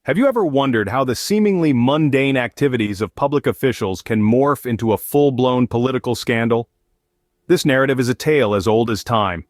Have you ever wondered how the seemingly mundane activities of public officials can morph into a full-blown political scandal? This narrative is a tale as old as time.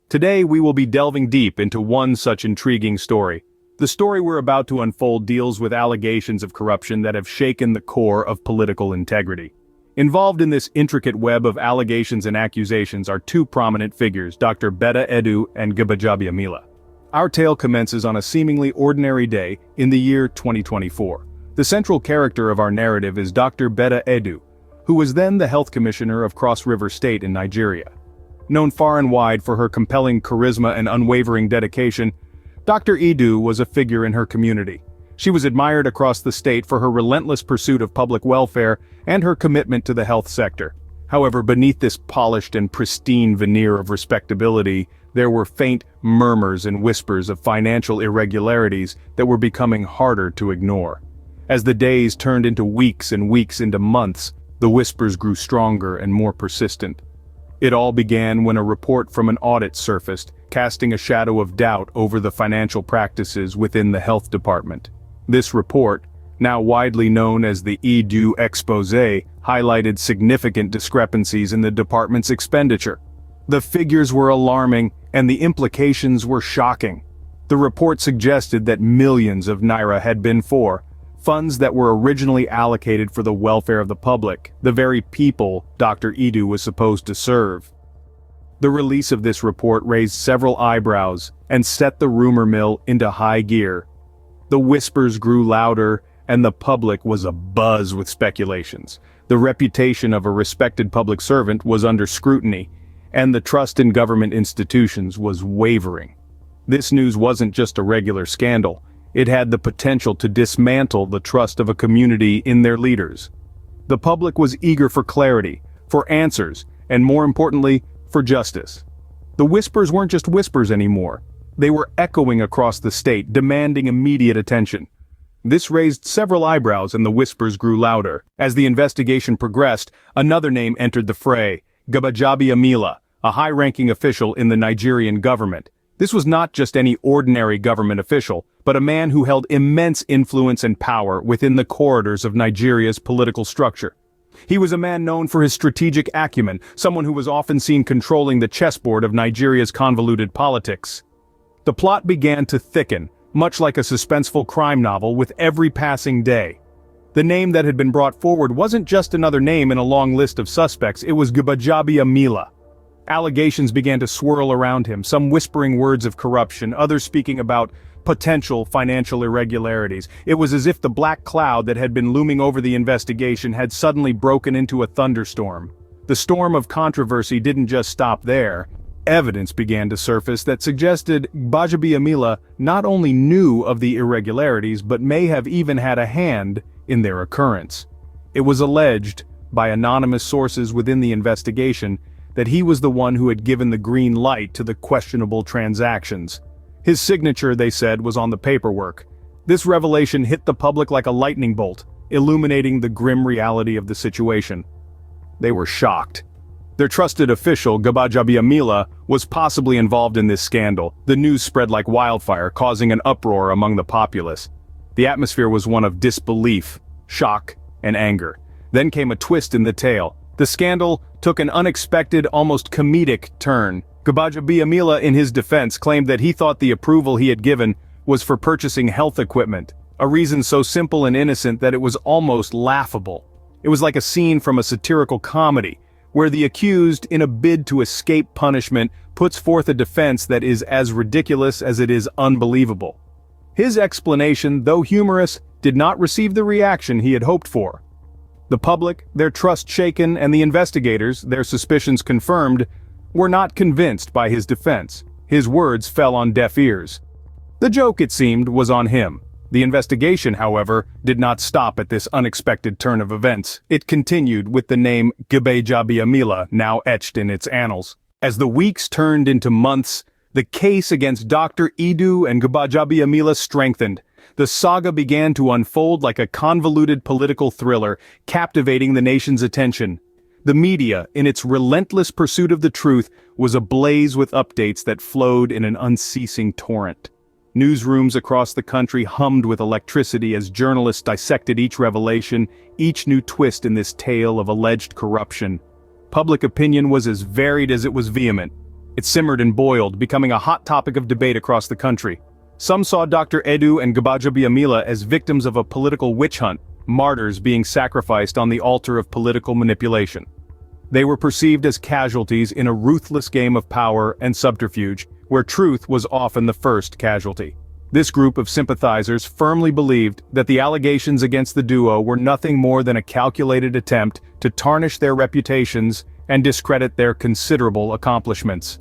Today we will be delving deep into one such intriguing story. The story we're about to unfold deals with allegations of corruption that have shaken the core of political integrity. Involved in this intricate web of allegations and accusations are two prominent figures, Dr. Betta Edu and Gbajabiamila. Our tale commences on a seemingly ordinary day in the year 2024. The central character of our narrative is Dr. Betta Edu, who was then the health commissioner of Cross River State in Nigeria. Known far and wide for her compelling charisma and unwavering dedication, Dr. Edu was a figure in her community. She was admired across the state for her relentless pursuit of public welfare and her commitment to the health sector. However, beneath this polished and pristine veneer of respectability, there were faint murmurs and whispers of financial irregularities that were becoming harder to ignore. As the days turned into weeks and weeks into months, the whispers grew stronger and more persistent. It all began when a report from an audit surfaced, casting a shadow of doubt over the financial practices within the health department. This report, now widely known as the Edu Exposé, highlighted significant discrepancies in the department's expenditure. The figures were alarming, and the implications were shocking. The report suggested that millions of naira had been funds that were originally allocated for the welfare of the public, the very people Dr. Edu was supposed to serve. The release of this report raised several eyebrows and set the rumor mill into high gear. The whispers grew louder, and the public was abuzz with speculations. The reputation of a respected public servant was under scrutiny, and the trust in government institutions was wavering. This news wasn't just a regular scandal. It had the potential to dismantle the trust of a community in their leaders. The public was eager for clarity, for answers, and more importantly, for justice. The whispers weren't just whispers anymore. They were echoing across the state, demanding immediate attention. This raised several eyebrows, and the whispers grew louder. As the investigation progressed, another name entered the fray: Gbajabiamila, a high-ranking official in the Nigerian government. This was not just any ordinary government official, but a man who held immense influence and power within the corridors of Nigeria's political structure. He was a man known for his strategic acumen, someone who was often seen controlling the chessboard of Nigeria's convoluted politics. The plot began to thicken, much like a suspenseful crime novel, with every passing day. The name that had been brought forward wasn't just another name in a long list of suspects, it was Gbajabiamila. Allegations began to swirl around him, some whispering words of corruption, others speaking about potential financial irregularities. It was as if the black cloud that had been looming over the investigation had suddenly broken into a thunderstorm. The storm of controversy didn't just stop there. Evidence began to surface that suggested Gbajabiamila not only knew of the irregularities but may have even had a hand in their occurrence. It was alleged, by anonymous sources within the investigation, that he was the one who had given the green light to the questionable transactions. His signature, they said, was on the paperwork. This revelation hit the public like a lightning bolt, illuminating the grim reality of the situation. They were shocked. Their trusted official, Gbajabiamila, was possibly involved in this scandal. The news spread like wildfire, causing an uproar among the populace. The atmosphere was one of disbelief, shock, and anger. Then came a twist in the tale. The scandal took an unexpected, almost comedic turn. Gbajabiamila, in his defense, claimed that he thought the approval he had given was for purchasing health equipment, a reason so simple and innocent that it was almost laughable. It was like a scene from a satirical comedy, where the accused, in a bid to escape punishment, puts forth a defense that is as ridiculous as it is unbelievable. His explanation, though humorous, did not receive the reaction he had hoped for. The public, their trust shaken, and the investigators, their suspicions confirmed, were not convinced by his defense. His words fell on deaf ears. The joke, it seemed, was on him. The investigation, however, did not stop at this unexpected turn of events. It continued with the name Gbajabiamila now etched in its annals. As the weeks turned into months, the case against Dr. Edu and Gbajabiamila strengthened. The saga began to unfold like a convoluted political thriller, captivating the nation's attention. The media, in its relentless pursuit of the truth, was ablaze with updates that flowed in an unceasing torrent. Newsrooms across the country hummed with electricity as journalists dissected each revelation, each new twist in this tale of alleged corruption. Public opinion was as varied as it was vehement. It simmered and boiled, becoming a hot topic of debate across the country. Some saw Dr. Edu and Gbajabiamila as victims of a political witch hunt, martyrs being sacrificed on the altar of political manipulation. They were perceived as casualties in a ruthless game of power and subterfuge, where truth was often the first casualty. This group of sympathizers firmly believed that the allegations against the duo were nothing more than a calculated attempt to tarnish their reputations and discredit their considerable accomplishments.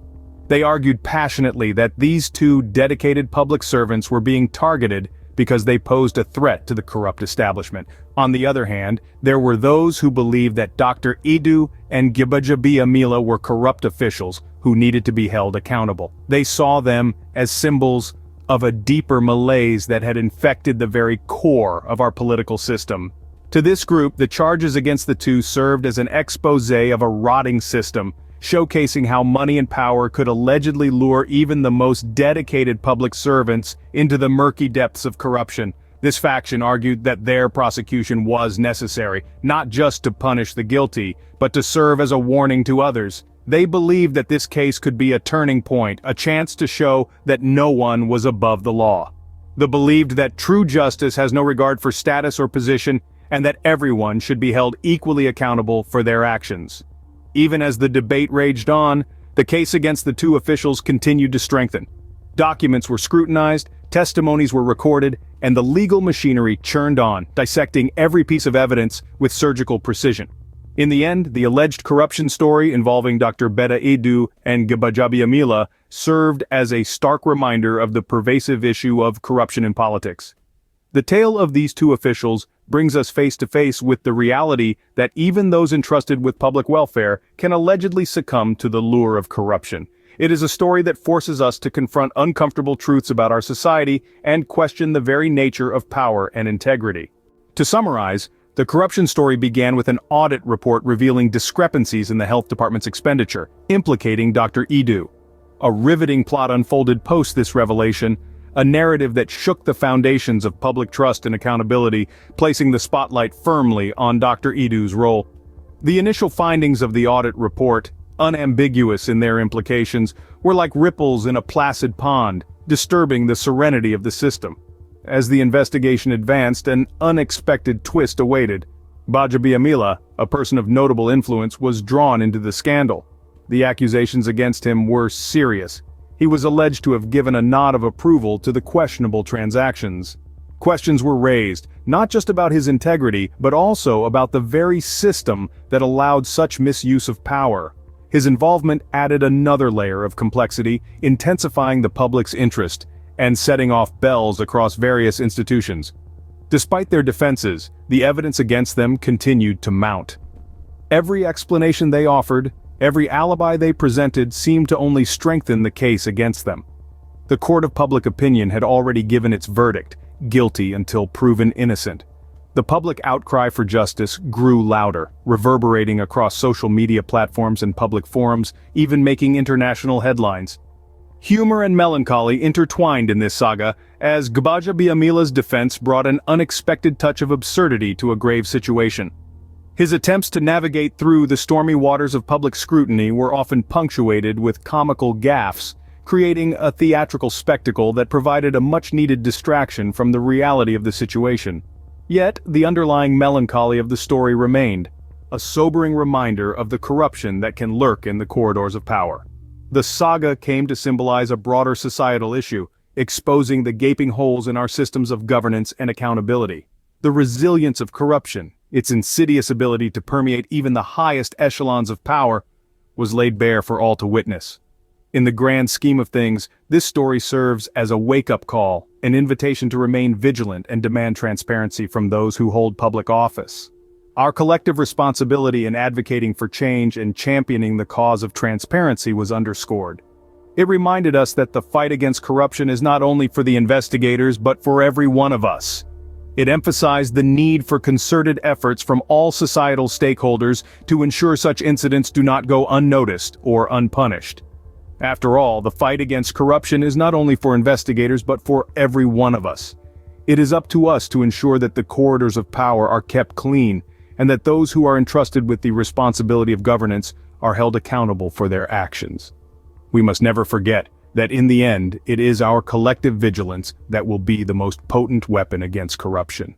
They argued passionately that these two dedicated public servants were being targeted because they posed a threat to the corrupt establishment. On the other hand, there were those who believed that Dr. Edu and Gbajabiamila were corrupt officials who needed to be held accountable. They saw them as symbols of a deeper malaise that had infected the very core of our political system. To this group, the charges against the two served as an exposé of a rotting system, showcasing how money and power could allegedly lure even the most dedicated public servants into the murky depths of corruption. This faction argued that their prosecution was necessary, not just to punish the guilty, but to serve as a warning to others. They believed that this case could be a turning point, a chance to show that no one was above the law. They believed that true justice has no regard for status or position, and that everyone should be held equally accountable for their actions. Even as the debate raged on, the case against the two officials continued to strengthen. Documents were scrutinized, testimonies were recorded, and the legal machinery churned on, dissecting every piece of evidence with surgical precision. In the end, the alleged corruption story involving Dr. Beda Edu and Gbajabiamila served as a stark reminder of the pervasive issue of corruption in politics. The tale of these two officials brings us face to face with the reality that even those entrusted with public welfare can allegedly succumb to the lure of corruption. It is a story that forces us to confront uncomfortable truths about our society and question the very nature of power and integrity. To summarize, the corruption story began with an audit report revealing discrepancies in the health department's expenditure, implicating Dr. Edu. A riveting plot unfolded post this revelation, a narrative that shook the foundations of public trust and accountability, placing the spotlight firmly on Dr. Edu's role. The initial findings of the audit report, unambiguous in their implications, were like ripples in a placid pond, disturbing the serenity of the system. As the investigation advanced, an unexpected twist awaited. Gbajabiamila, a person of notable influence, was drawn into the scandal. The accusations against him were serious. He was alleged to have given a nod of approval to the questionable transactions. Questions were raised, not just about his integrity, but also about the very system that allowed such misuse of power. His involvement added another layer of complexity, intensifying the public's interest, and setting off bells across various institutions. Despite their defenses, the evidence against them continued to mount. Every explanation they offered, every alibi they presented seemed to only strengthen the case against them. The court of public opinion had already given its verdict, guilty until proven innocent. The public outcry for justice grew louder, reverberating across social media platforms and public forums, even making international headlines. Humor and melancholy intertwined in this saga, as Gbajabiamila's defense brought an unexpected touch of absurdity to a grave situation. His attempts to navigate through the stormy waters of public scrutiny were often punctuated with comical gaffes, creating a theatrical spectacle that provided a much-needed distraction from the reality of the situation. Yet, the underlying melancholy of the story remained, a sobering reminder of the corruption that can lurk in the corridors of power. The saga came to symbolize a broader societal issue, exposing the gaping holes in our systems of governance and accountability. The resilience of corruption, its insidious ability to permeate even the highest echelons of power, was laid bare for all to witness. In the grand scheme of things, this story serves as a wake-up call, an invitation to remain vigilant and demand transparency from those who hold public office. Our collective responsibility in advocating for change and championing the cause of transparency was underscored. It reminded us that the fight against corruption is not only for the investigators but for every one of us. It emphasized the need for concerted efforts from all societal stakeholders to ensure such incidents do not go unnoticed or unpunished. After all, the fight against corruption is not only for investigators but for every one of us. It is up to us to ensure that the corridors of power are kept clean, and that those who are entrusted with the responsibility of governance are held accountable for their actions. We must never forget that in the end, it is our collective vigilance that will be the most potent weapon against corruption.